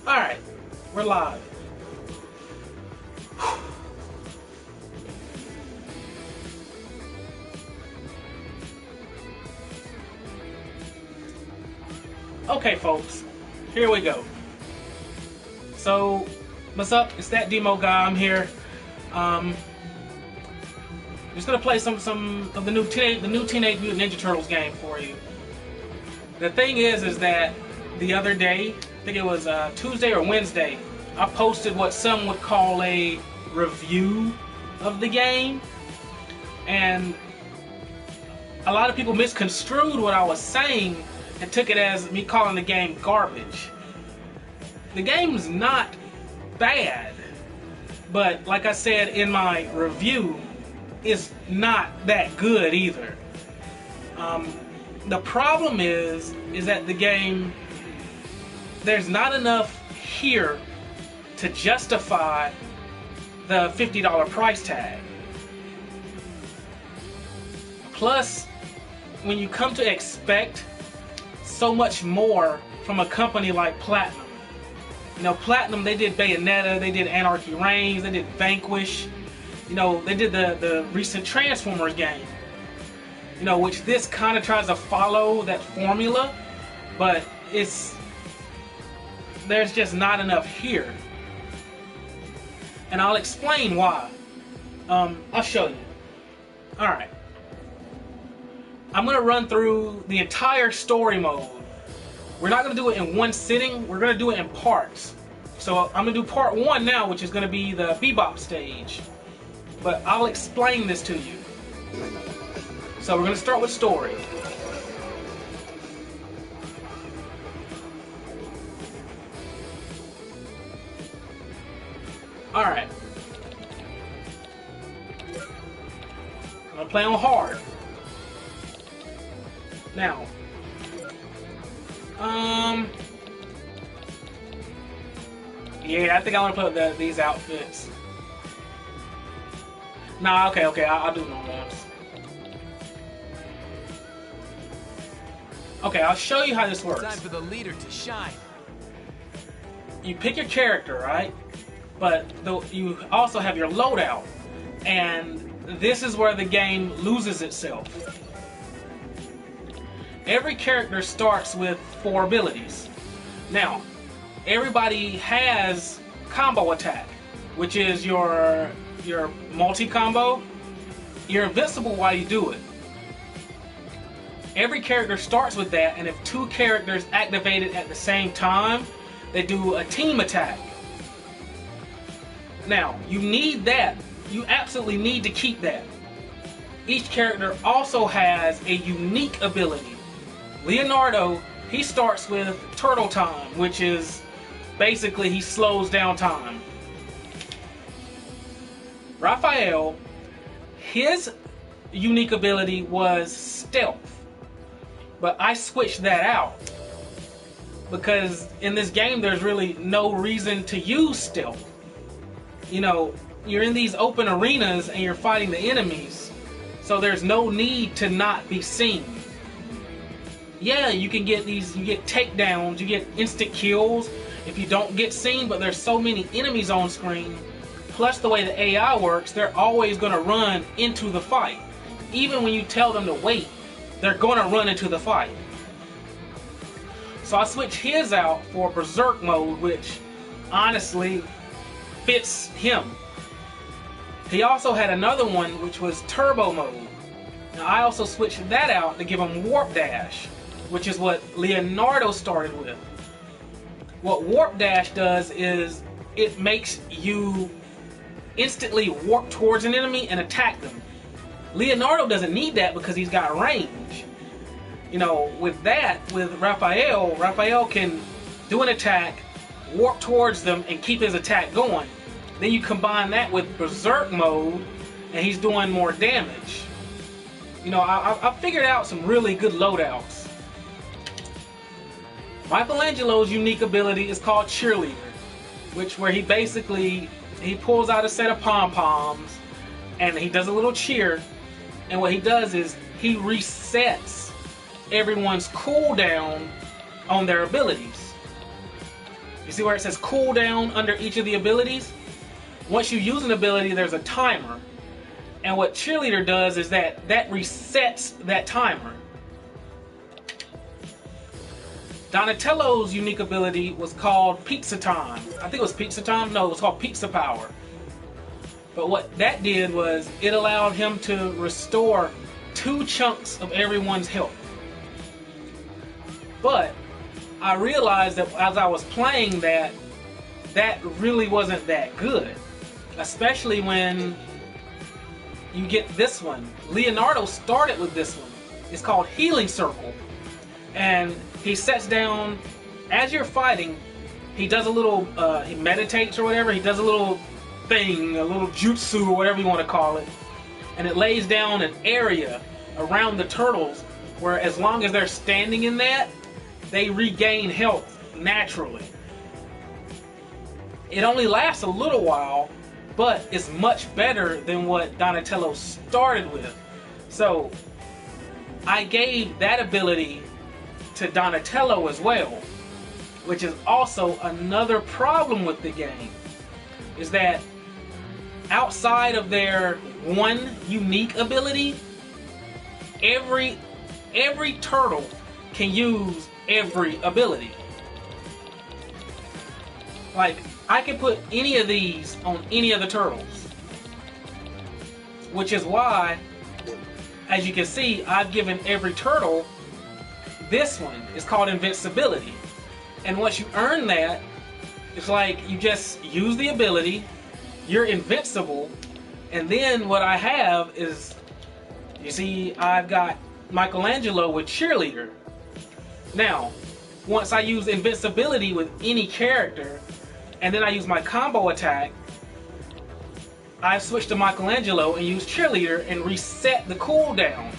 Alright, we're live. Okay, folks, here we go. So, what's up? It's that demo guy. I'm here. Just gonna play some of the new Teenage Mutant Ninja Turtles game for you. The thing is that the other day, I think it was Tuesday or Wednesday, I posted what some would call a review of the game, and a lot of people misconstrued what I was saying and took it as me calling the game garbage. The game's not bad, but like I said in my review, it's not that good either. The problem is that the game, there's not enough here to justify the $50 price tag. Plus, when you come to expect so much more from a company like Platinum. You know, Platinum, they did Bayonetta, they did Anarchy Reigns, they did Vanquish. You know, they did the recent Transformers game. You know, which this kind of tries to follow that formula, but there's just not enough here. And I'll explain why. I'll show you. Alright. I'm going to run through the entire story mode. We're not going to do it in one sitting, we're going to do it in parts. So I'm going to do part 1 now, which is going to be the Bebop stage. But I'll explain this to you. So we're going to start with story. Alright. I'm going to play on hard. Now, yeah, I think I want to play with these outfits. Nah, okay, I'll do normal ones. Okay, I'll show you how this works. Time for the leader to shine. You pick your character, right? But you also have your loadout, and this is where the game loses itself. Every character starts with 4 abilities. Now, everybody has combo attack, which is your multi-combo. You're invincible while you do it. Every character starts with that, and if 2 characters activate it at the same time, they do a team attack. Now, you need that. You absolutely need to keep that. Each character also has a unique ability. Leonardo, he starts with Turtle Time, which is basically he slows down time. Raphael, his unique ability was Stealth, but I switched that out because in this game there's really no reason to use Stealth. You know, you're in these open arenas and you're fighting the enemies, so there's no need to not be seen. Yeah, you can get you get takedowns, you get instant kills if you don't get seen, but there's so many enemies on screen, plus the way the AI works, they're always going to run into the fight. Even when you tell them to wait, they're going to run into the fight. So I switched his out for Berserk mode, which honestly fits him. He also had another one which was Turbo mode. Now I also switched that out to give him Warp Dash, which is what Leonardo started with. What Warp Dash does is it makes you instantly warp towards an enemy and attack them. Leonardo doesn't need that because he's got range. You know, with Raphael can do an attack, warp towards them, and keep his attack going. Then you combine that with Berserk mode, and he's doing more damage. You know, I figured out some really good loadouts. Michelangelo's unique ability is called Cheerleader, where he pulls out a set of pom-poms and he does a little cheer, and what he does is he resets everyone's cooldown on their abilities. You see where it says cooldown under each of the abilities? Once you use an ability, there's a timer. And what Cheerleader does is that resets that timer. Donatello's unique ability was called Pizza Time. I think it was Pizza Time? No, it was called Pizza Power. But what that did was it allowed him to restore 2 chunks of everyone's health. But I realized that as I was playing that really wasn't that good. Especially when you get this one. Leonardo started with this one. It's called Healing Circle. And he sets down, as you're fighting, he does a little, he meditates or whatever, he does a little thing, a little jutsu or whatever you want to call it. And it lays down an area around the turtles where as long as they're standing in that, they regain health naturally. It only lasts a little while, but it's much better than what Donatello started with. So I gave that ability to Donatello as well, which is also another problem with the game, is that outside of their one unique ability, every turtle can use every ability. Like, I can put any of these on any of the turtles, which is why, as you can see, I've given every turtle this one. It's called Invincibility. And once you earn that, it's like you just use the ability, you're invincible, and then what I have is, you see, I've got Michelangelo with Cheerleader. Now, once I use invincibility with any character, and then I use my combo attack, I switch to Michelangelo and use Cheerleader and reset the cooldown.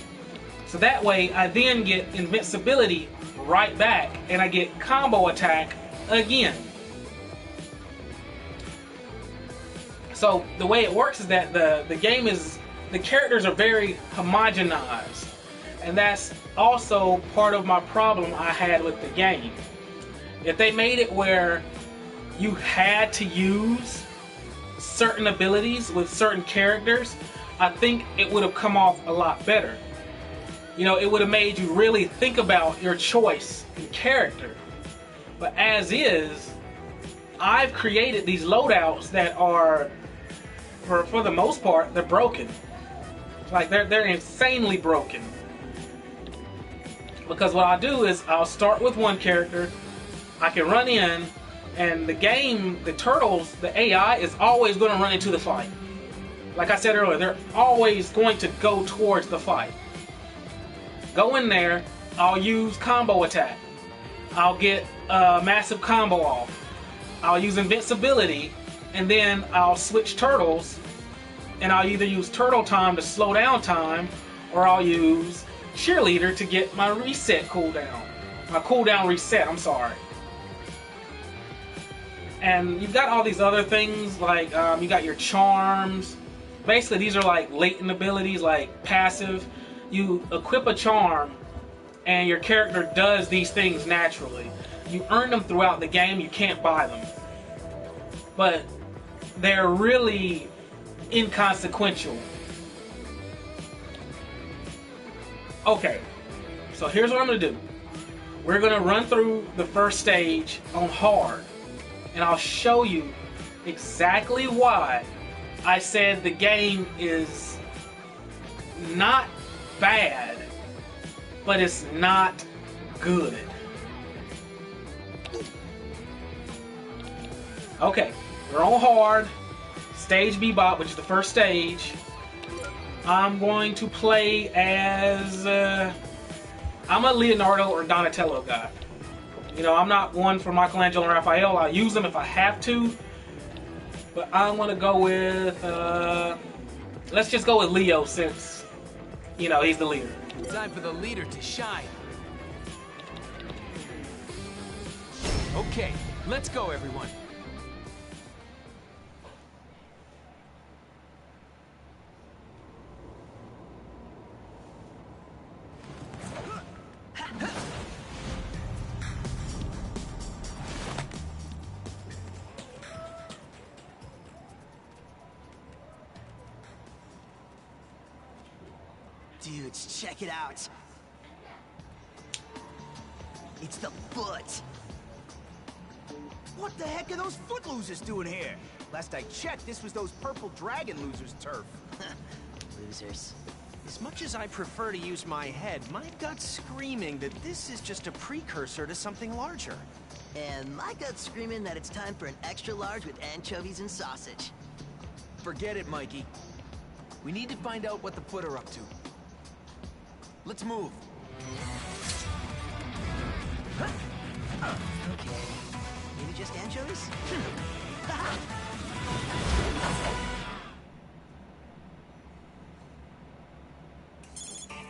So that way I then get invincibility right back and I get combo attack again. So the way it works is that the game is, the characters are very homogenized. And that's also part of my problem I had with the game. If they made it where you had to use certain abilities with certain characters, I think it would have come off a lot better. You know, it would have made you really think about your choice in character. But as is, I've created these loadouts that are, for the most part, they're broken. Like, they're insanely broken. Because what I'll do is I'll start with one character, I can run in, and the game, the turtles, the AI is always going to run into the fight. Like I said earlier, they're always going to go towards the fight. Go in there, I'll use combo attack. I'll get a massive combo off. I'll use invincibility, and then I'll switch turtles, and I'll either use turtle time to slow down time, or I'll use Cheerleader to get my reset cooldown. My cooldown reset, I'm sorry. And you've got all these other things, like you got your charms. Basically, these are like latent abilities, like passive. You equip a charm, and your character does these things naturally. You earn them throughout the game, you can't buy them. But they're really inconsequential. Okay, so here's what I'm going to do. We're going to run through the first stage on hard, and I'll show you exactly why I said the game is not bad, but it's not good. Okay, we're on hard, stage Bbop, which is the first stage. I'm going to play as, I'm a Leonardo or Donatello guy. You know, I'm not one for Michelangelo and Raphael. I'll use them if I have to. But I'm going to go with, let's just go with Leo since, you know, he's the leader. Time for the leader to shine. Okay, let's go everyone. Dudes, check it out. It's the foot. What the heck are those foot losers doing here? Last I checked, this was those purple dragon losers' turf. Losers. As much as I prefer to use my head, my gut's screaming that this is just a precursor to something larger. And my gut's screaming that it's time for an extra large with anchovies and sausage. Forget it, Mikey. We need to find out what the foot are up to. Let's move. Okay. Maybe just anchovies?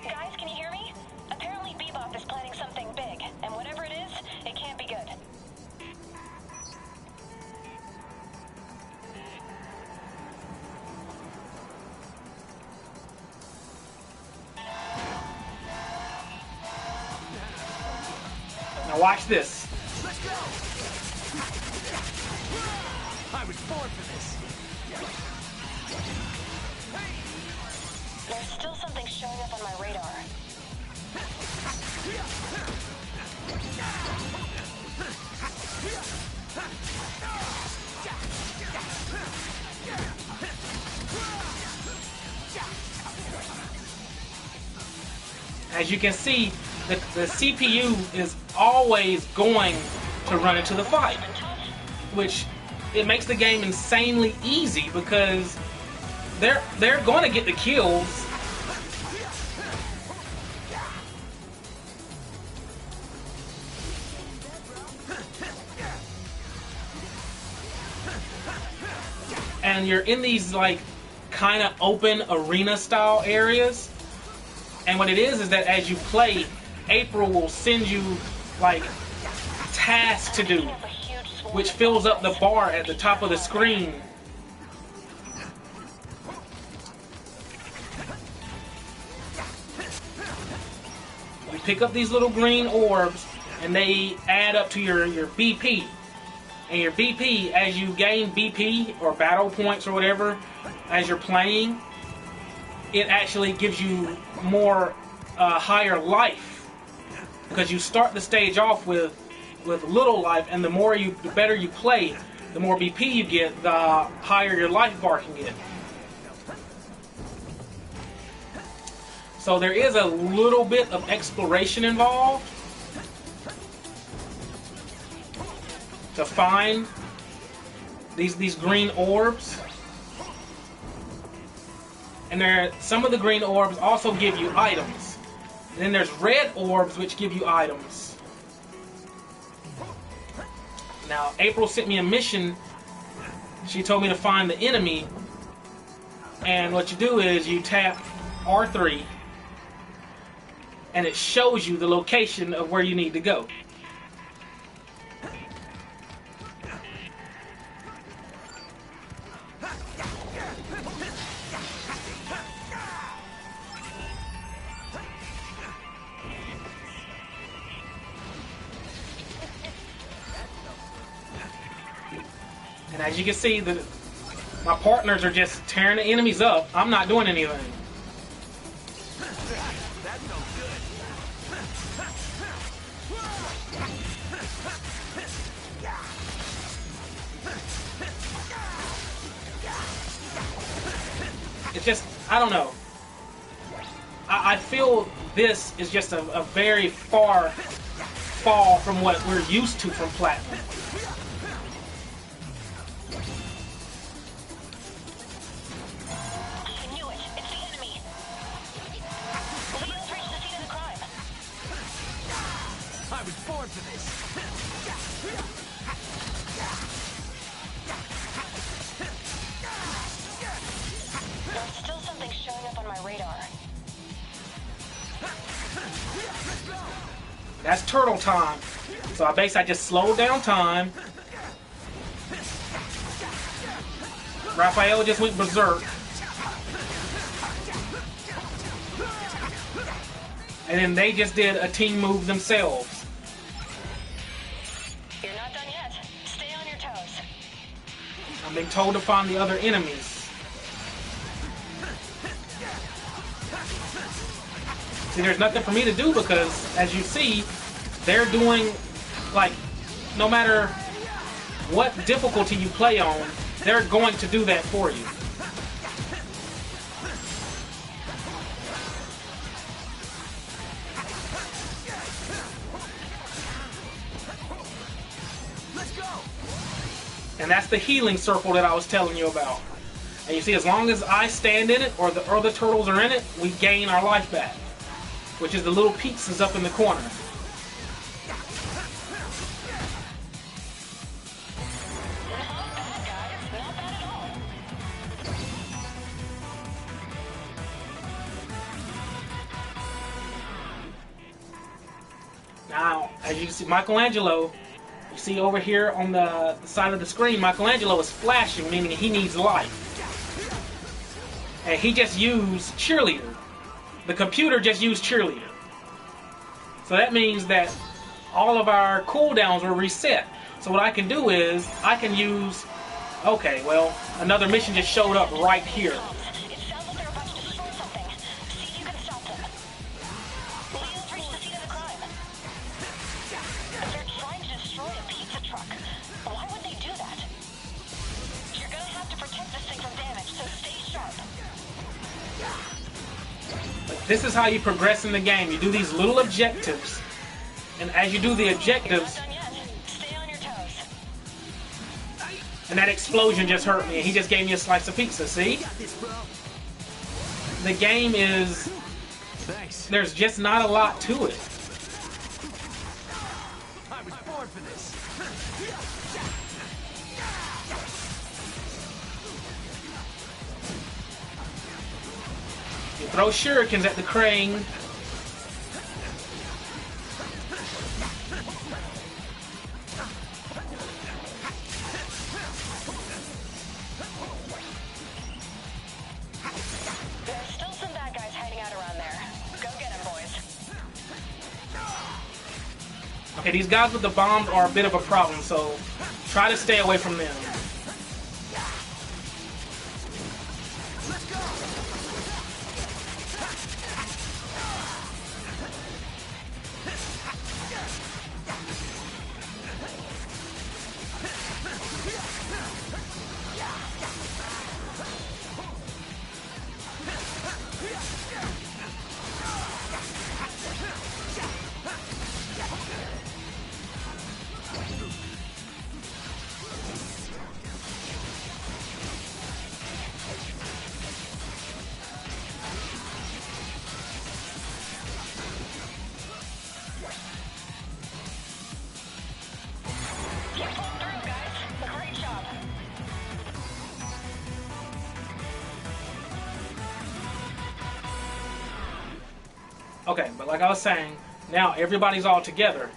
Guys, can you hear me? Apparently Bebop is planning something big, and whatever it is, it can't be good. Now watch this. Let's go! I was born for this. There's still something showing up on my radar. As you can see, the CPU is always going to run into the fight, which it makes the game insanely easy because they're going to get the kills. And you're in these like kind of open arena style areas. And what it is that as you play, April will send you like tasks to do, which fills up the bar at the top of the screen. You pick up these little green orbs and they add up to your BP. And your BP, as you gain BP or battle points or whatever, as you're playing, it actually gives you more higher life, because you start the stage off with little life, and the better you play, the more BP you get, the higher your life bar can get. So there is a little bit of exploration involved to find these green orbs. And some of the green orbs also give you items. And then there's red orbs which give you items. Now, April sent me a mission. She told me to find the enemy. And what you do is you tap R3 and it shows you the location of where you need to go. And as you can see, my partners are just tearing the enemies up. I'm not doing anything. That's no good. It's just, I don't know. I feel this is just a very far fall from what we're used to from Platinum. I knew it. It's the enemy. Leo's reached the scene of the crime. I was born for this. There's still something showing up on my radar. That's turtle time. So I just slowed down time. Raphael just went berserk. And then they just did a team move themselves. You're not done yet. Stay on your toes. I'm being told to find the other enemies. See, there's nothing for me to do because, as you see, they're doing, like, no matter what difficulty you play on, they're going to do that for you. Let's go. And that's the healing circle that I was telling you about. And you see, as long as I stand in it, or the other turtles are in it, we gain our life back. Which is the little pizzas up in the corner. Now, as you can see, Michelangelo, you see over here on the side of the screen, Michelangelo is flashing, meaning he needs life. And he just used cheerleader. The computer just used cheerleader. So that means that all of our cooldowns were reset. So what I can do is, I can use... Okay, well, another mission just showed up right here. It sounds like they're about to destroy something. See if you can stop them. Leo's reached the scene of the crime. They're trying to destroy a pizza truck. Why would they do that? You're gonna have to protect this thing from damage, so stay sharp. This is how you progress in the game. You do these little objectives, and as you do the objectives, Not done yet. Stay on your toes. and that explosion just hurt me, and he just gave me a slice of pizza, see? The game is... Thanks. There's just not a lot to it. I was born for this. You throw shurikens at the crane. There's still some bad guys hiding out around there. Go get them, boys. Okay, these guys with the bombs are a bit of a problem, so try to stay away from them. Keep pulling through, guys. Great job. Okay, but like I was saying, now everybody's all together.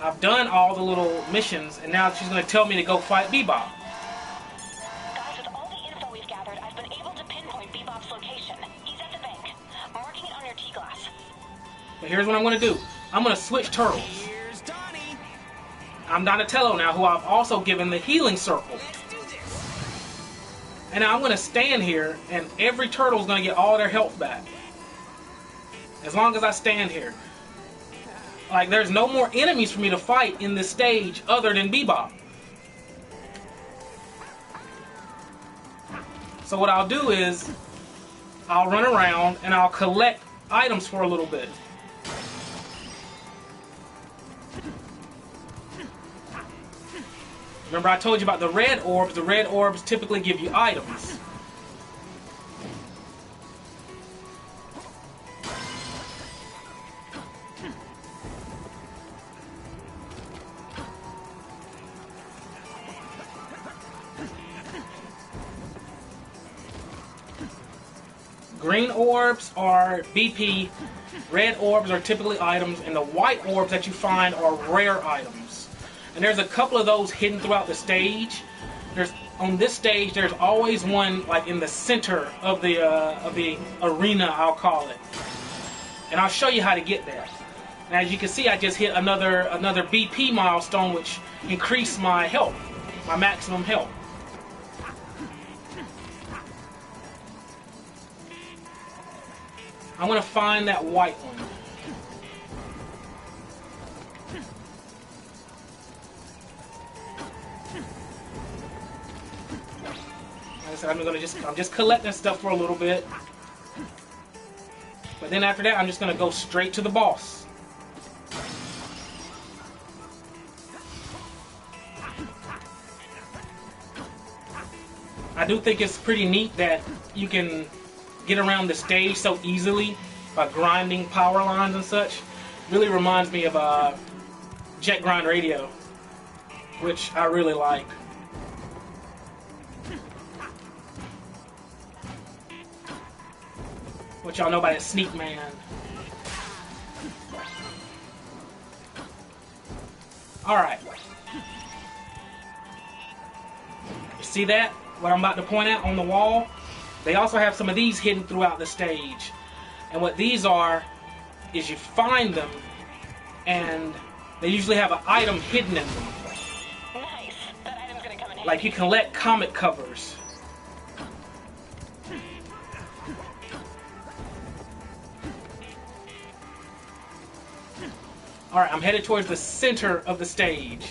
I've done all the little missions, and now she's going to tell me to go fight Bbop. Guys, with all the info we've gathered, I've been able to pinpoint Bebop's location. He's at the bank. Marking it on your T-glass. But here's what I'm going to do. I'm going to switch turtles. Here's Donnie. I'm Donatello now, who I've also given the healing circle. Let's do this. And now I'm going to stand here, and every turtle's going to get all their health back. As long as I stand here. Like, there's no more enemies for me to fight in this stage other than Bbop. So what I'll do is, I'll run around and I'll collect items for a little bit. Remember I told you about the red orbs. The red orbs typically give you items. Green orbs are BP, red orbs are typically items, and the white orbs that you find are rare items. And there's a couple of those hidden throughout the stage. On this stage, there's always one like in the center of the arena, I'll call it. And I'll show you how to get there. And as you can see, I just hit another BP milestone, which increased my health, my maximum health. I'm gonna find that white one. Like I said, I'm just collecting stuff for a little bit. But then after that, I'm just gonna go straight to the boss. I do think it's pretty neat that you can get around the stage so easily by grinding power lines and such. Really reminds me of Jet Grind Radio, which I really like. What y'all know about that Sneak Man? Alright. You see that? What I'm about to point out on the wall? They also have some of these hidden throughout the stage. And what these are is you find them and they usually have an item hidden in them. Nice. That item's gonna come in handy. Like you collect comic covers. Alright, I'm headed towards the center of the stage.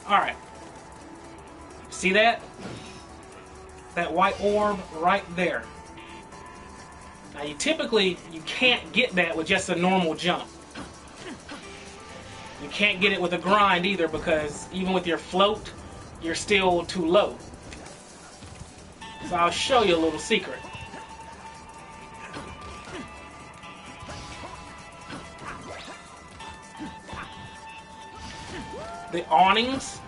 Alright. See that? That white orb right there. Now you can't get that with just a normal jump. You can't get it with a grind either because even with your float, you're still too low. So I'll show you a little secret. The awnings,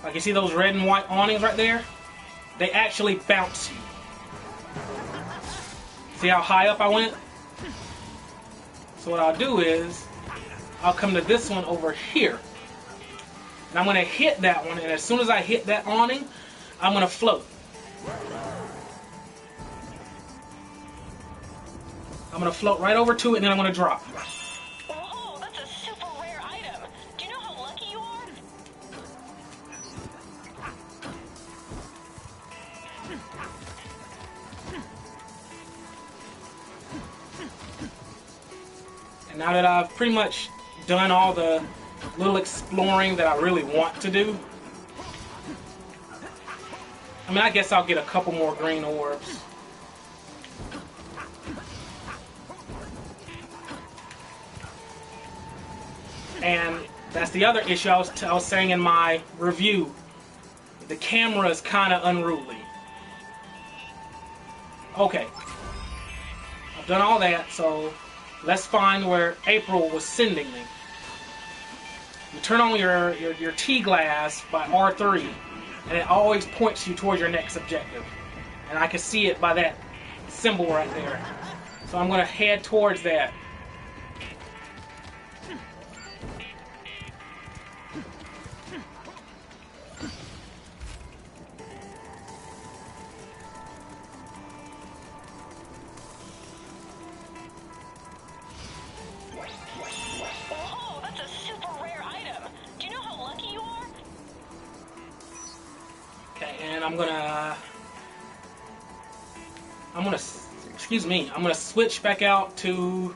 like you see those red and white awnings right there, they actually bounce you. See how high up I went? So what I'll do is, I'll come to this one over here. And I'm going to hit that one, and as soon as I hit that awning, I'm going to float. I'm going to float right over to it, and then I'm going to drop. Whoa, that's a super rare item. Do you know how lucky you are? And now that I've pretty much done all the little exploring that I really want to do, I mean, I guess I'll get a couple more green orbs. And that's the other issue I was saying in my review. The camera is kind of unruly. Okay. I've done all that, so let's find where April was sending me. You turn on your T-glass by R3, and it always points you towards your next objective. And I can see it by that symbol right there. So I'm going to head towards that. Whoa, that's a super rare item. Do you know how lucky you are? Okay, and I'm gonna switch back out to,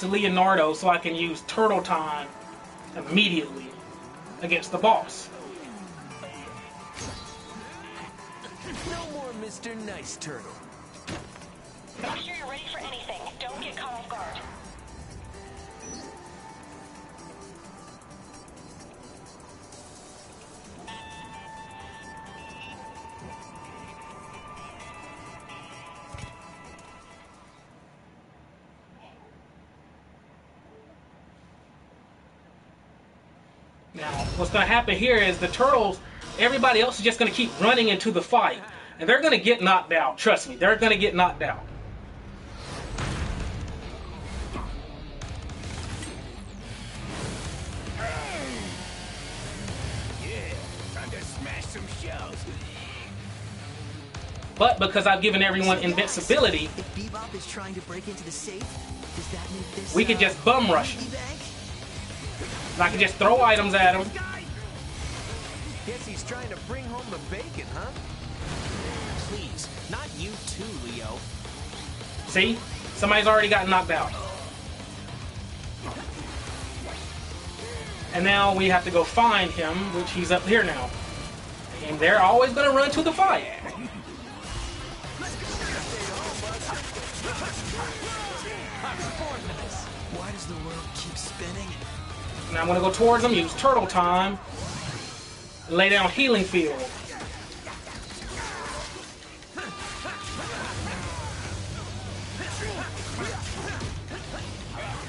Leonardo so I can use turtle time immediately against the boss. No more Mr. Nice Turtle. Make sure you're ready for anything. Don't get caught off guard. Now, what's going to happen here is the turtles, everybody else is just going to keep running into the fight. And they're going to get knocked out. Trust me, they're going to get knocked out. some shows. But because I've given everyone invincibility, If Bebop is trying to break into the safe, does that make this we could just bum rush him. piggy bank? I can just throw items at him. Guess he's trying to bring home the bacon, huh? Please, not you too, Leo. See? Somebody's already got knocked out. And now we have to go find him, which he's up here now. And they're always going to run to the fight. Why does the world keep spinning? Now I'm going to go towards him, use turtle time, and lay down healing field.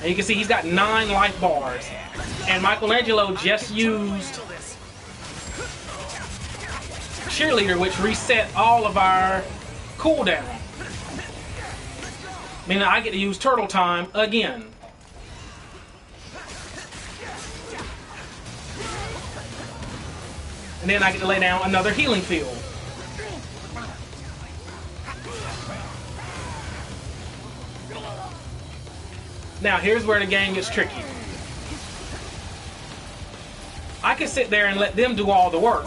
And you can see he's got 9 life bars. And Michelangelo just used Cheerleader, which reset all of our cooldown. Meaning I get to use turtle time again. And then I get to lay down another healing field. Now here's where the game gets tricky. I can sit there and let them do all the work.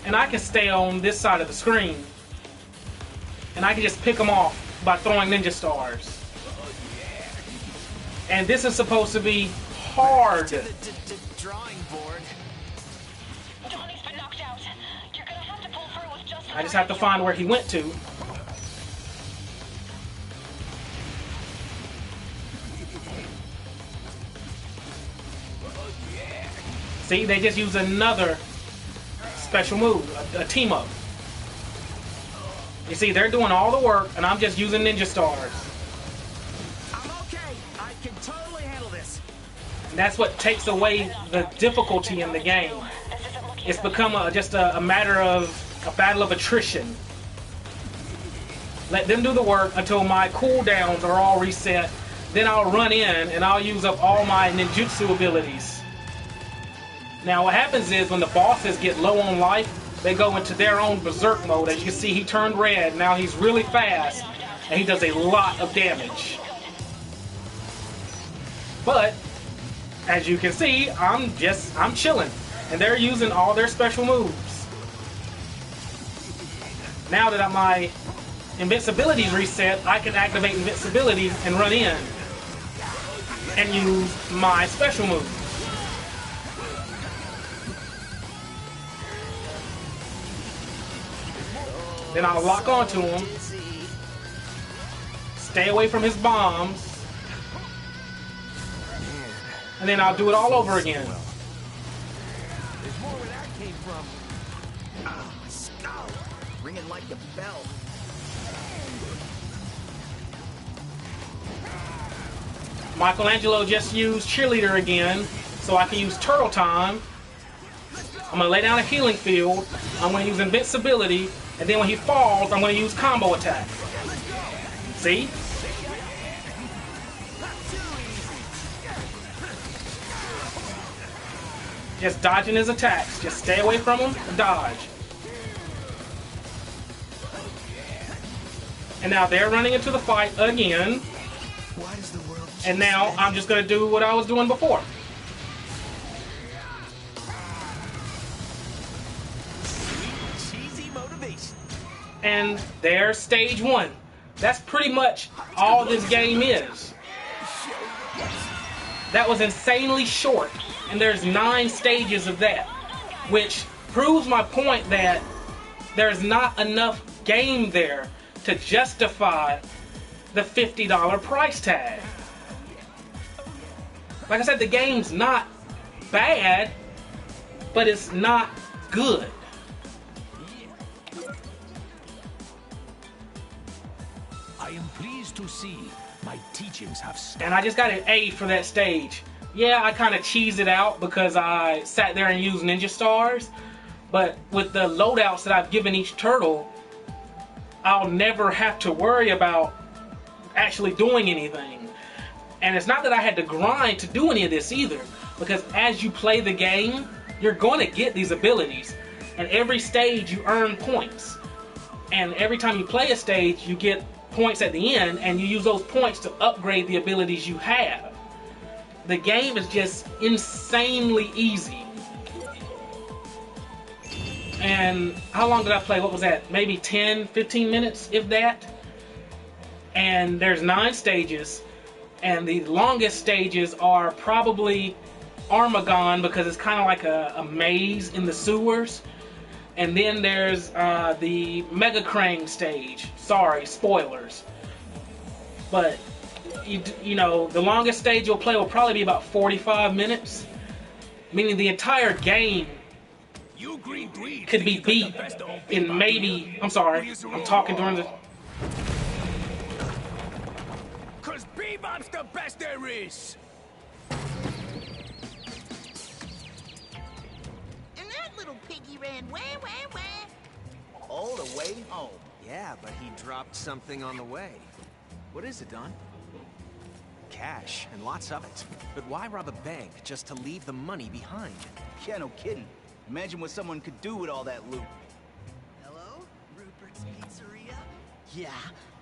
And I can stay on this side of the screen. And I can just pick them off by throwing ninja stars. And this is supposed to be hard. The drawing board. Johnny's been knocked out. You're gonna have to pull through with just I just have to find where he went to. See, they just use another special move, a team up. You see, they're doing all the work, and I'm just using ninja stars. I'm okay. I can totally handle this. And that's what takes away the difficulty in the game. It's become just a matter of a battle of attrition. Let them do the work until my cooldowns are all reset. Then I'll run in and I'll use up all my ninjutsu abilities. Now what happens is when the bosses get low on life, they go into their own berserk mode. As you can see, he turned red. Now he's really fast and he does a lot of damage. But as you can see, I'm chilling. And they're using all their special moves. Now that my invincibility's reset, I can activate invincibility and run in and use my special move. Then I'll lock onto him, stay away from his bombs, and then I'll do it all over again. There's more where that came from. Ah, my skull. Ringing like the bell. Michelangelo just used Cheerleader again, so I can use Turtle Time. I'm going to lay down a healing field. I'm going to use Invincibility. And then when he falls, I'm going to use Combo Attack. See? Just dodging his attacks. Just stay away from him and dodge. And now they're running into the fight again. Why does the world And now I'm just going to do what I was doing before. Cheesy motivation. And there's stage 1. That's pretty much all this game is. That was insanely short, and there's 9 stages of that, which proves my point that there's not enough game there to justify the $50 price tag. Like I said, the game's not bad, but it's not good. I am pleased to see my teachings have And I just got an A for that stage. Yeah, I kind of cheesed it out because I sat there and used ninja stars. But with the loadouts that I've given each turtle, I'll never have to worry about actually doing anything. And it's not that I had to grind to do any of this either. Because as you play the game, you're going to get these abilities. And every stage you earn points. And every time you play a stage, you get points at the end, and you use those points to upgrade the abilities you have. The game is just insanely easy. And how long did I play? What was that? Maybe 10, 15 minutes, if that? And there's 9 stages, and the longest stages are probably Armagon, because it's kind of like a maze in the sewers. And then there's the Mega Crane stage. Sorry, spoilers. But, you know, the longest stage you'll play will probably be about 45 minutes. Meaning the entire game could be beat in maybe... I'm sorry, I'm talking during the... Cause Bebop's the best there is! And that little piggy ran wah, wah, wah. All the way home. Yeah, but he dropped something on the way. What is it, Don? Cash, and lots of it. But why rob a bank just to leave the money behind? Yeah, no kidding. Imagine what someone could do with all that loot. Hello? Rupert's Pizzeria? Yeah,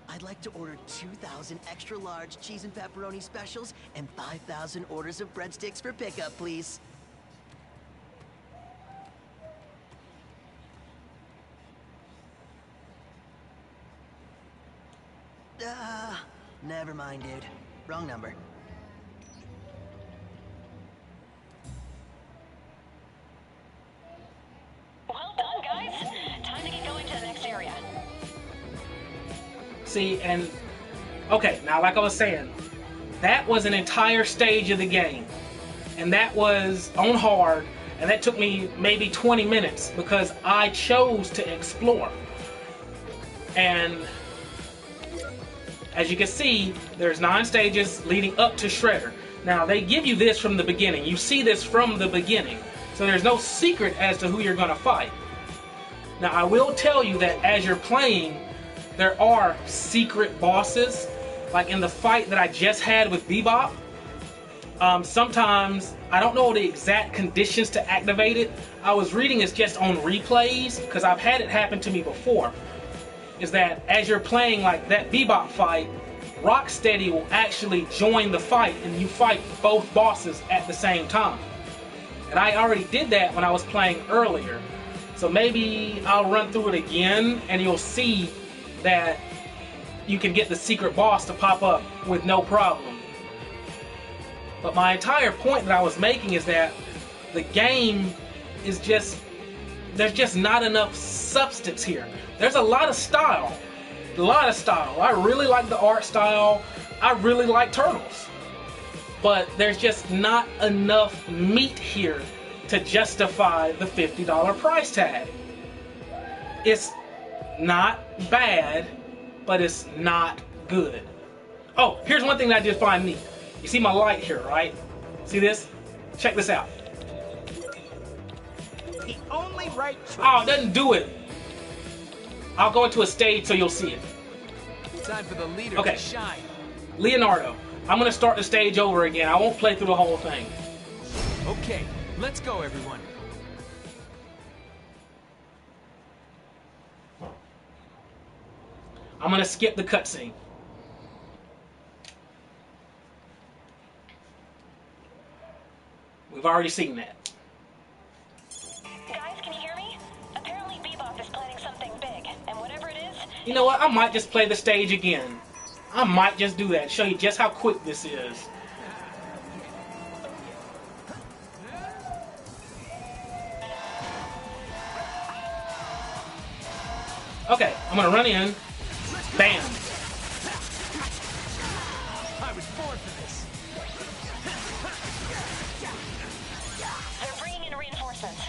I'd like to order 2,000 extra large cheese and pepperoni specials and 5,000 orders of breadsticks for pickup, please. Never mind, dude. Wrong number. Well done, guys. Time to get going to the next area. See, and... Okay, now like I was saying, that was an entire stage of the game. And that was on hard, and that took me maybe 20 minutes because I chose to explore. And... as you can see, there's 9 stages leading up to Shredder. Now, they give you this from the beginning. You see this from the beginning. So there's no secret as to who you're going to fight. Now, I will tell you that as you're playing, there are secret bosses. Like in the fight that I just had with Bbop. Sometimes, I don't know the exact conditions to activate it. I was reading it's just on replays, because I've had it happen to me before. Is that as you're playing like that Bbop fight, Rocksteady will actually join the fight and you fight both bosses at the same time. And I already did that when I was playing earlier. So maybe I'll run through it again and you'll see that you can get the secret boss to pop up with no problem. But my entire point that I was making is that the game is just... there's just not enough substance here. There's a lot of style. A lot of style. I really like the art style. I really like Turtles. But there's just not enough meat here to justify the $50 price tag. It's not bad, but it's not good. Oh, here's one thing that I did find neat. You see my light here, right? See this? Check this out. The only right choice. Oh, it doesn't do it. I'll go into a stage so you'll see it. Time for the leader Okay. to shine. Leonardo, I'm going to start the stage over again. I won't play through the whole thing. Okay, let's go, everyone. I'm going to skip the cutscene. We've already seen that. Guys, can you hear me? Apparently Bebop is planning something big, and whatever it is... You know what? I might just play the stage again. I might just do that. Show you just how quick this is. Okay, I'm going to run in. Bam. I was born for this. They're bringing in reinforcements.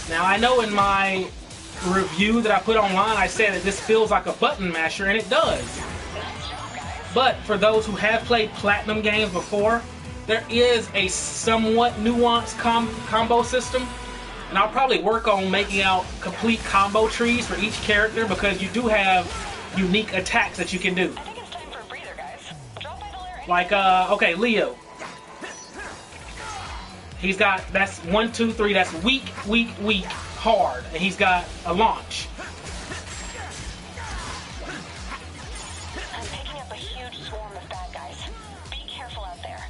Now, I know in my review that I put online, I said that this feels like a button masher, and it does. But for those who have played Platinum games before, there is a somewhat nuanced combo system. And I'll probably work on making out complete combo trees for each character because you do have unique attacks that you can do. I think it's time for a breather, guys. Drop by the lair. Like, okay, Leo. He's got, that's 1, 2, 3, that's weak, weak, weak, hard. And he's got a launch. I'm picking up a huge swarm of bad guys. Be careful out there.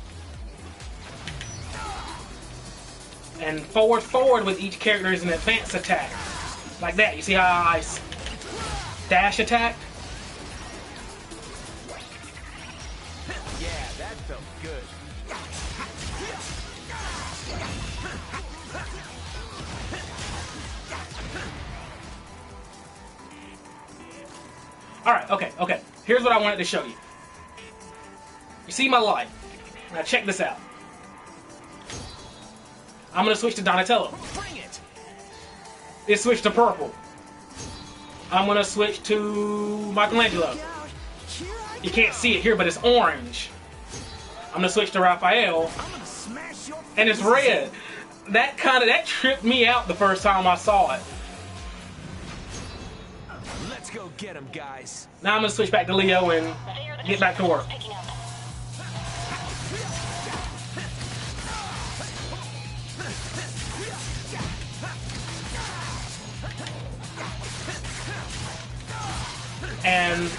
And forward with each character is an advanced attack. Like that. You see how I dash attack? Yeah, that felt good. Alright, okay. Here's what I wanted to show you. You see my light. Now check this out. I'm going to switch to Donatello. Bring it! It switched to purple. I'm going to switch to Michelangelo. You can't see it here, but it's orange. I'm going to switch to Raphael. I'm gonna smash your And it's red. That tripped me out the first time I saw it. Let's go get him, guys. Now I'm going to switch back to Leo and There, the get back to work. picking up. And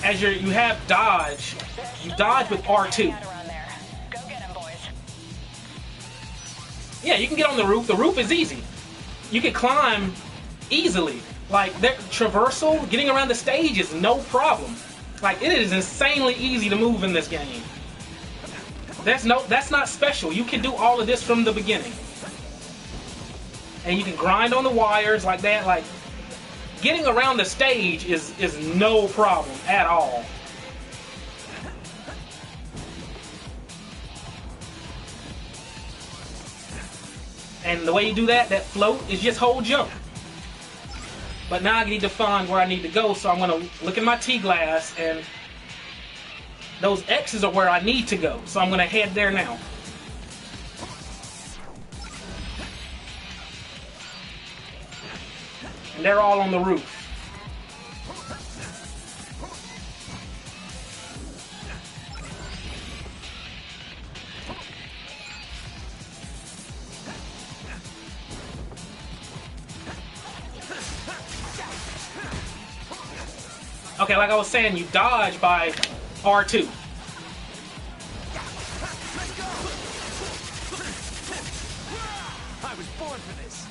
as you have dodge, you dodge with R2. Around there. Go get him, boys. Yeah, you can get on the roof. The roof is easy. You can climb easily. Like, traversal, getting around the stage is no problem. Like, it is insanely easy to move in this game. That's not special. You can do all of this from the beginning. And you can grind on the wires like that. Like, getting around the stage is no problem at all. And the way you do that float, is just hold jump. But now I need to find where I need to go, so I'm going to look in my T-glass, and those X's are where I need to go. So I'm going to head there now. And they're all on the roof. Okay, like I was saying, you dodge by R2. I was born for this.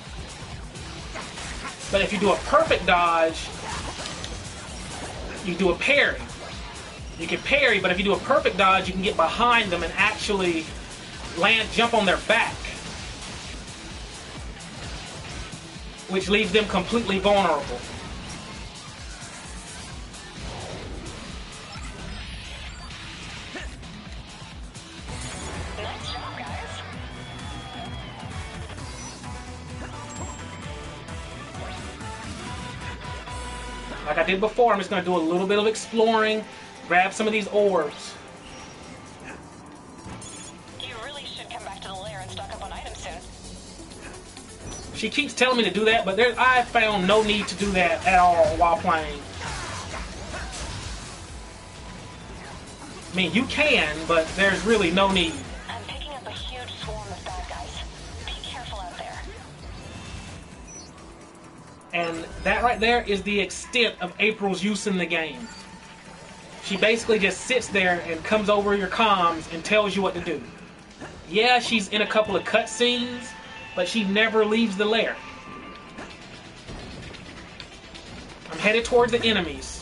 But if you do a perfect dodge, you do a parry. You can parry, but if you do a perfect dodge, you can get behind them and actually jump on their back. Which leaves them completely vulnerable. Nice job, guys. Like I did before, I'm just going to do a little bit of exploring, grab some of these orbs. You really should come back to the lair and stock up on items soon. She keeps telling me to do that, but I found no need to do that at all while playing. I mean, you can, but there's really no need. I'm picking up a huge swarm of bad guys. Be careful out there. And that right there is the extent of April's use in the game. She basically just sits there and comes over your comms and tells you what to do. Yeah, she's in a couple of cutscenes, but she never leaves the lair. I'm headed towards the enemies.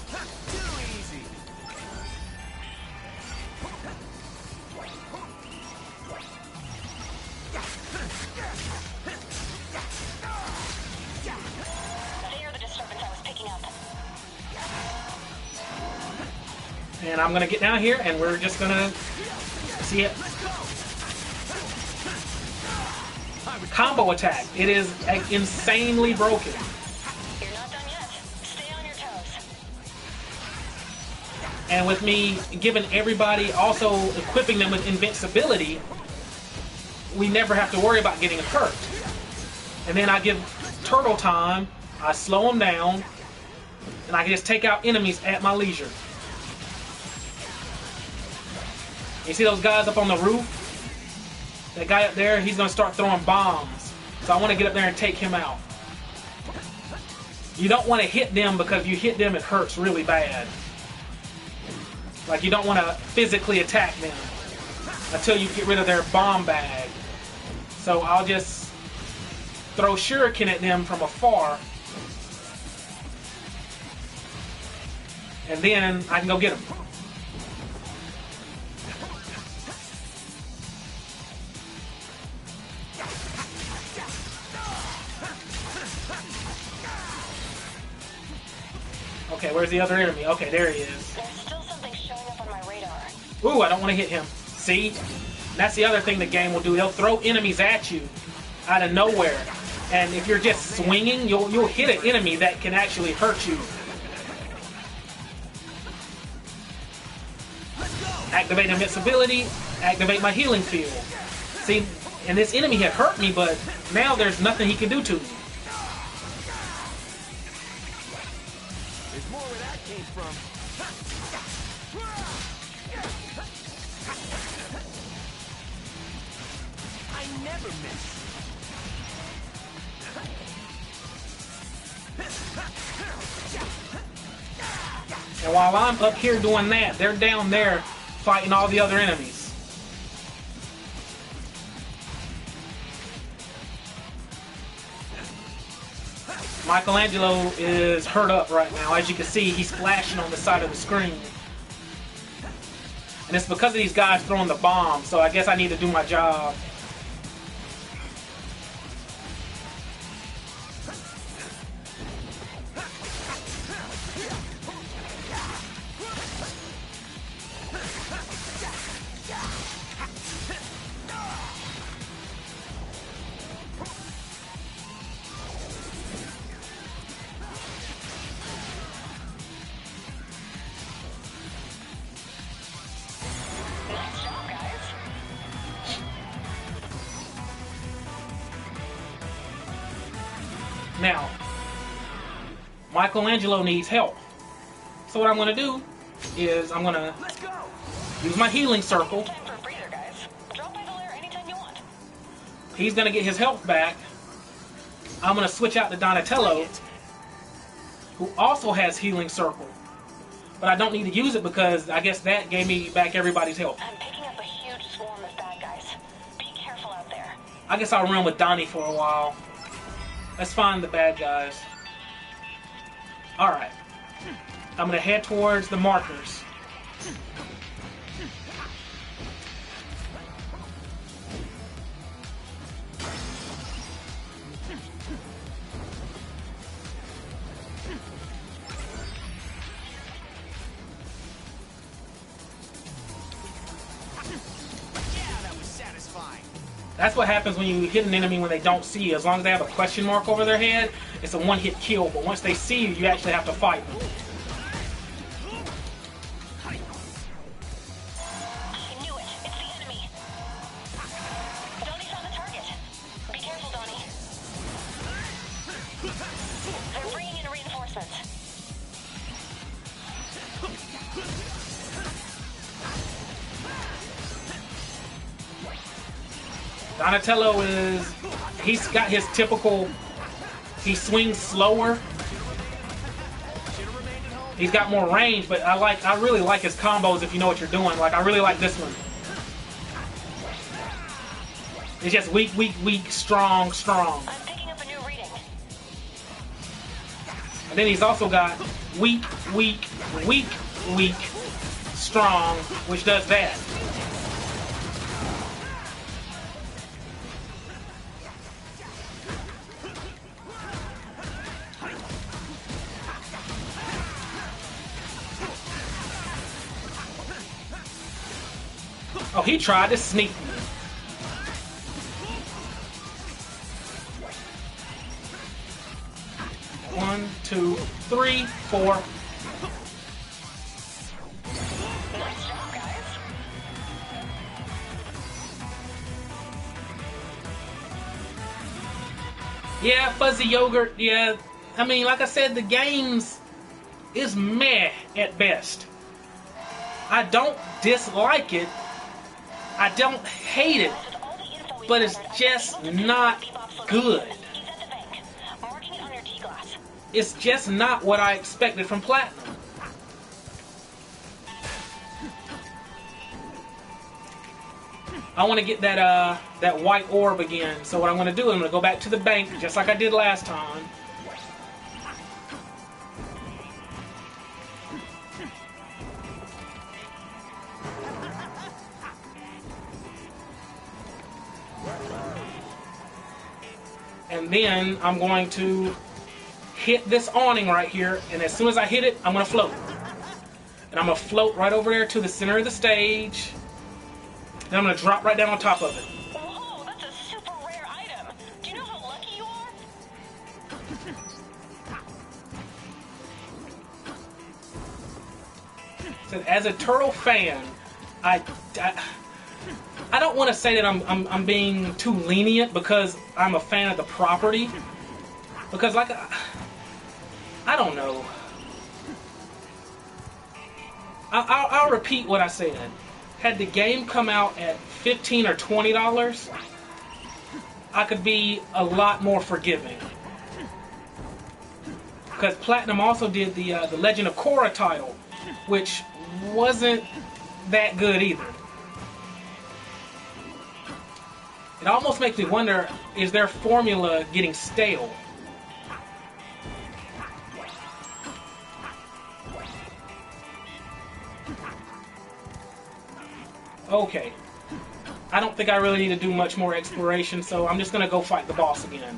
And I'm gonna get down here and we're just gonna see it. Combo attack. It is insanely broken. You're not done yet. Stay on your toes. And with me giving everybody, also equipping them with invincibility, we never have to worry about getting hurt. And then I give turtle time, I slow them down, and I can just take out enemies at my leisure. You see those guys up on the roof? That guy up there, he's going to start throwing bombs. So I want to get up there and take him out. You don't want to hit them because if you hit them, it hurts really bad. Like, you don't want to physically attack them until you get rid of their bomb bag. So I'll just throw shuriken at them from afar. And then I can go get them. Okay, where's the other enemy? Okay, there he is. There's still something showing up on my radar. Ooh, I don't want to hit him. See? That's the other thing the game will do. They'll throw enemies at you out of nowhere. And if you're just swinging, you'll hit an enemy that can actually hurt you. Activate invincibility, activate my healing field. See, and this enemy had hurt me, but now there's nothing he can do to me. There's more where that came from. I never miss. And while I'm up here doing that, they're down there fighting all the other enemies. Michelangelo is hurt up right now. As you can see, he's flashing on the side of the screen. And it's because of these guys throwing the bomb, so I guess I need to do my job. Now, Michelangelo needs help. So what I'm going to do is I'm going to use my healing circle. Time for a breather, guys. Drop by the lair anytime you want. He's going to get his health back. I'm going to switch out to Donatello, who also has healing circle. But I don't need to use it because I guess that gave me back everybody's health. I'm picking up a huge swarm of bad guys. Be careful out there. I guess I'll run with Donnie for a while. Let's find the bad guys. Alright. I'm going to head towards the markers. That's what happens when you hit an enemy when they don't see you. As long as they have a question mark over their head, it's a one-hit kill. But once they see you, you actually have to fight them. I knew it. It's the enemy. Donnie's on the target. Be careful, Donnie. They're bringing in reinforcements. Donatello he's got his typical, he swings slower. He's got more range, but I really like his combos if you know what you're doing. Like, I really like this one. It's just weak, weak, weak, strong, strong. I'm picking up a new reading. And then he's also got weak, weak, weak, weak, strong, which does that. Oh, he tried to sneak me. One, two, three, four. Nice job, guys. Yeah, fuzzy yogurt. Yeah, I mean, like I said, the games is meh at best. I don't dislike it. I don't hate it, but it's just not good. It's just not what I expected from Platinum. I want to get that white orb again. So what I'm going to do, I'm going to go back to the bank just like I did last time. And then I'm going to hit this awning right here, and as soon as I hit it, I'm going to float. And I'm going to float right over there to the center of the stage. Then I'm going to drop right down on top of it. Whoa, that's a super rare item. Do you know how lucky you are? So as a Turtle fan, I don't want to say that I'm being too lenient because I'm a fan of the property. Because like I don't know. I'll repeat what I said. Had the game come out at $15 or $20, I could be a lot more forgiving. Because Platinum also did the Legend of Korra title, which wasn't that good either. It almost makes me wonder, is their formula getting stale? Okay. I don't think I really need to do much more exploration, so I'm just going to go fight the boss again.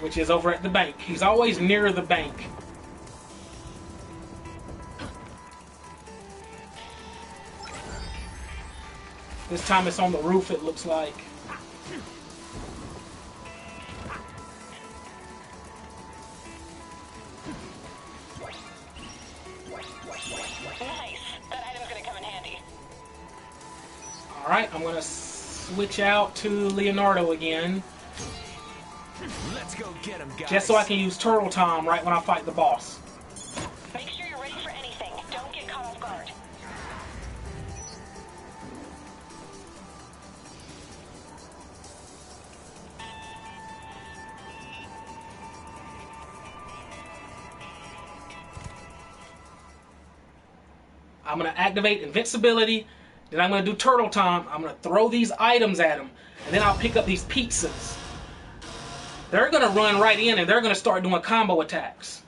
Which is over at the bank. He's always near the bank. This time it's on the roof, it looks like. Nice. That item's gonna come in handy. Alright, I'm gonna switch out to Leonardo again. Let's go get him, guys. Just so I can use Turtle Time right when I fight the boss. Make sure you're ready for anything. Don't get caught off guard. I'm going to activate Invincibility, then I'm going to do Turtle Time, I'm going to throw these items at him, and then I'll pick up these pizzas. They're going to run right in and they're going to start doing combo attacks.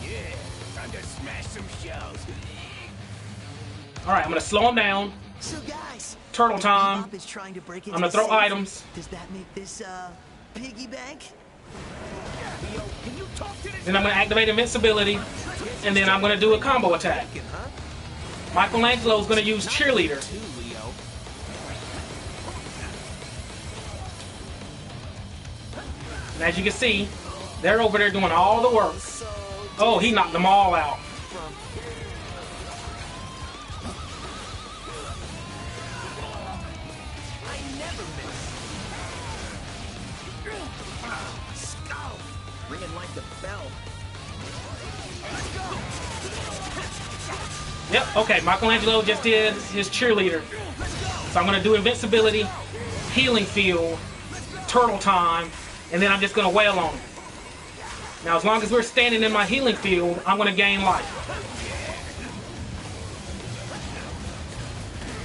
Yeah, time to smash some shells. Alright, I'm going to slow him down. So guys, Turtle if Time. Bebop is trying to break into I'm gonna the throw safe, items. Does that make this piggy bank? Leo, can you talk to this? Then I'm going to activate Invincibility, and then I'm going to do a combo attack. Michelangelo's going to use Cheerleader. And as you can see, they're over there doing all the work. Oh, he knocked them all out. Ringing like the bell. Yep, okay, Michelangelo just did his Cheerleader. So I'm going to do Invincibility, Healing Field, Turtle Time, and then I'm just going to wail on him. Now, as long as we're standing in my Healing Field, I'm going to gain life.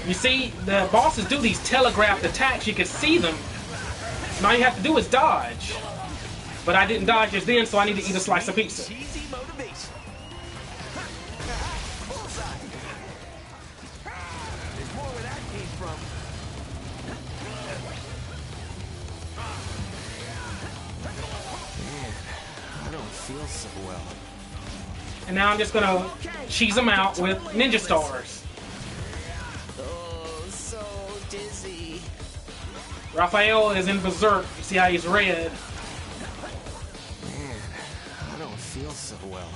You see, the bosses do these telegraphed attacks. You can see them. And all you have to do is dodge. But I didn't dodge just then, so I need to eat a slice of pizza. Cheesy motivation. There's more where that came from. I don't feel so well. And now I'm just going to cheese them out with Ninja Stars. Oh, so dizzy. Raphael is in berserk. You see how he's red? Man, I don't feel so well.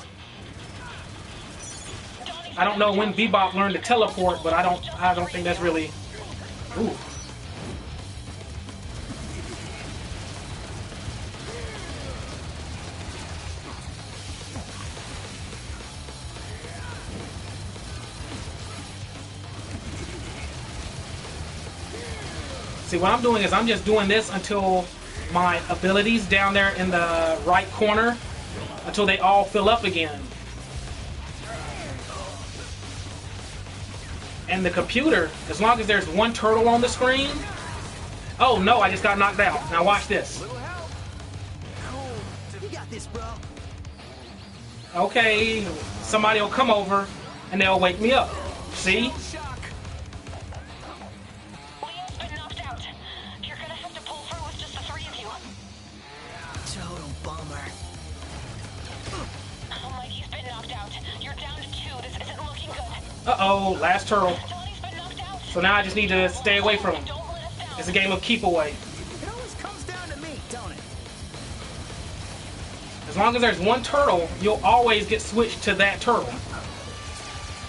I don't know when Bebop learned to teleport, but I don't think that's really. Ooh. See, what I'm doing is I'm just doing this until my abilities down there in the right corner, until they all fill up again. And the computer, as long as there's one turtle on the screen. Oh no, I just got knocked out. Now watch this. You got this, bro. Okay, somebody will come over and they'll wake me up. See? Leo's been knocked out. You're gonna have to pull through with just the three of you. Total bummer. Oh, Mikey's been knocked out. You're down to 2. This isn't looking good. Uh-oh, last turtle. Johnny's been knocked out. So now I just need to stay away from him. Don't let us down. It's a game of keep away. It always comes down to me, don't it? As long as there's one turtle, you'll always get switched to that turtle.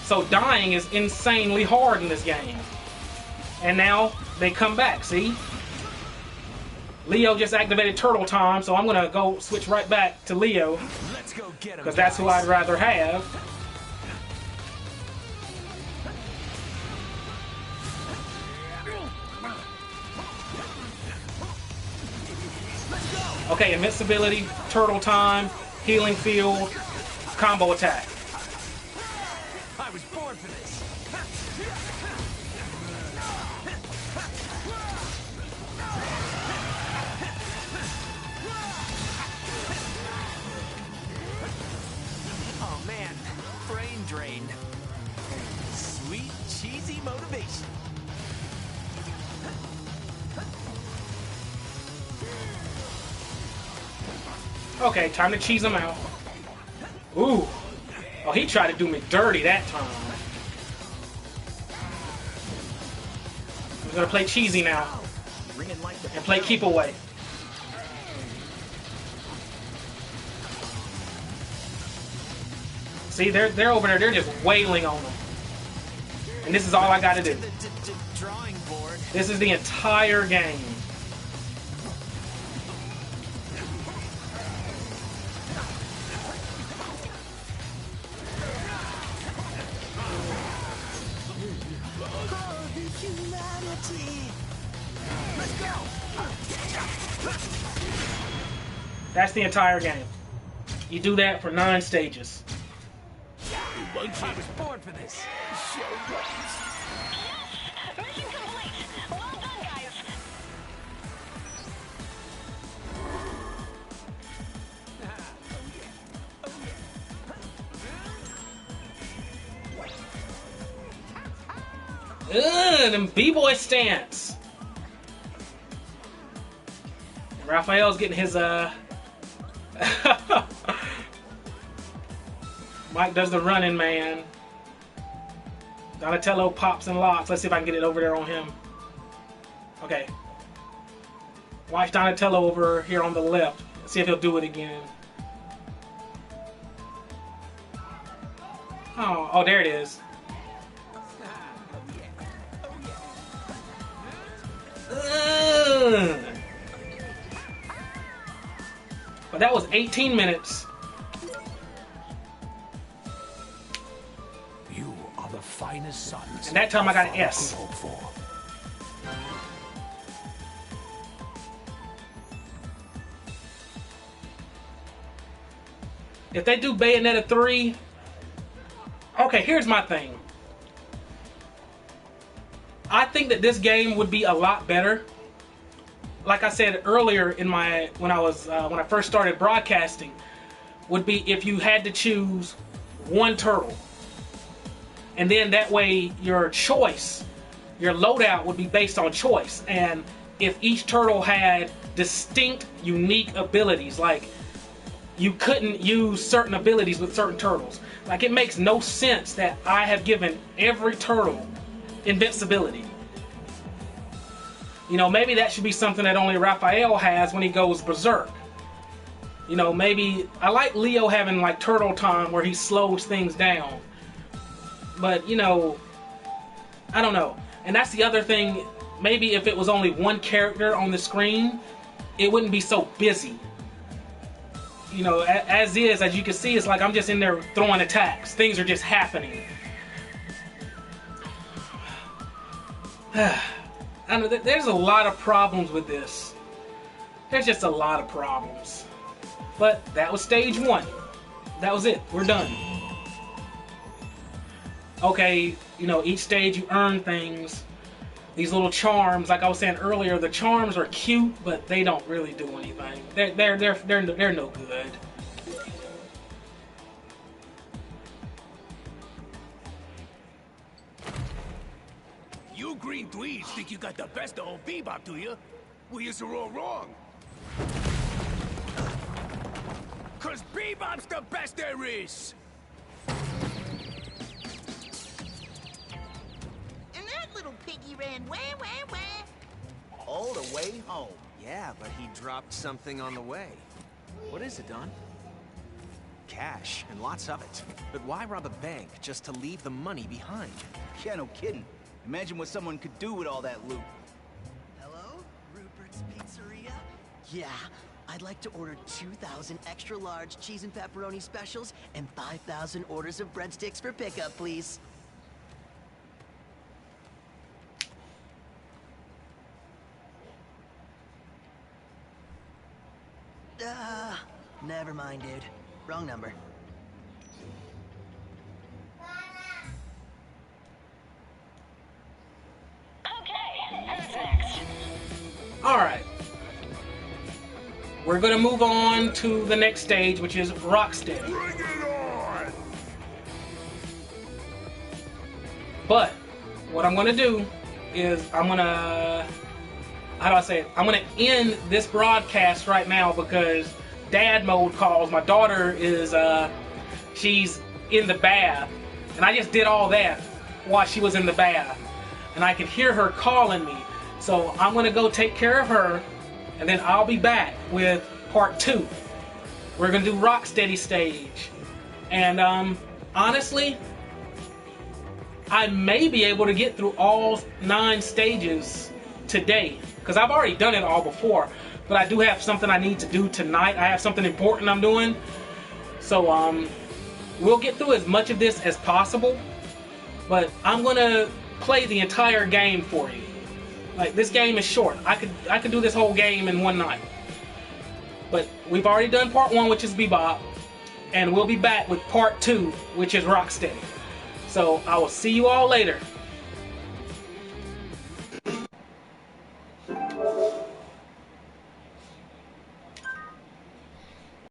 So dying is insanely hard in this game. And now they come back, see? Leo just activated turtle time, so I'm gonna go switch right back to Leo, Let's go get him. because that's who I'd rather have. Okay, invincibility, turtle time, healing field, combo attack. I was born for this. Oh man, brain drain. Sweet, cheesy motivation. Okay, time to cheese him out. Ooh. Oh, he tried to do me dirty that time. I'm gonna play cheesy now. And play keep away. See, they're over there, they're just wailing on them. And this is all I gotta do. Drawing board. This is the entire game. That's the entire game. You do that for 9 stages. I was born for this. Mission complete. Well done, guys. Ugh, them B-boy stance. And Raphael's getting his Mike does the running man. Donatello pops and locks. Let's see if I can get it over there on him. Okay. Watch Donatello over here on the left. See if he'll do it again. Oh, there it is. Ugh. But that was 18 minutes. You are the finest sons. And that time I got an S. hope for. If they do Bayonetta 3, okay, here's my thing. I think that this game would be a lot better. Like I said earlier in when I first started broadcasting, would be if you had to choose one turtle. And then that way your choice, your loadout would be based on choice. And if each turtle had distinct, unique abilities, like you couldn't use certain abilities with certain turtles. Like, it makes no sense that I have given every turtle invincibility. You know, maybe that should be something that only Raphael has when he goes berserk. You know, maybe I like Leo having like turtle time where he slows things down. But, you know, I don't know. And that's the other thing, maybe if it was only one character on the screen, it wouldn't be so busy. You know, as you can see, it's like I'm just in there throwing attacks. Things are just happening. I know there's a lot of problems with this. There's just a lot of problems. But that was stage 1. That was it. We're done. Okay, you know, each stage you earn things. These little charms, like I was saying earlier, the charms are cute, but they don't really do anything. They're no good. You green dweebs think you got the best of old Bebop, do you? Well, you're all wrong. Cause Bebop's the best there is! Little piggy ran wah, wah, wah. All the way home. Yeah, but he dropped something on the way. What is it, Don? Cash, and lots of it. But why rob a bank just to leave the money behind? Yeah, no kidding. Imagine what someone could do with all that loot. Hello? Rupert's Pizzeria? Yeah, I'd like to order 2,000 extra large cheese and pepperoni specials and 5,000 orders of breadsticks for pickup, please. Never mind, dude. Wrong number. Okay, who's next? Alright. We're gonna move on to the next stage, which is Rocksteady. Bring it on! But what I'm gonna do is I'm gonna, how do I say it? I'm gonna end this broadcast right now because dad mode calls. My daughter is she's in the bath, and I just did all that while she was in the bath, and I could hear her calling me. So I'm gonna go take care of her, and then I'll be back with part 2. We're gonna do Rocksteady stage, and honestly, I may be able to get through all 9 stages today, because I've already done it all before. But I do have something I need to do tonight. I have something important I'm doing. So we'll get through as much of this as possible. But I'm gonna play the entire game for you. Like, this game is short. I could do this whole game in one night. But we've already done part 1, which is Bebop, and we'll be back with part 2, which is Rocksteady. So I will see you all later.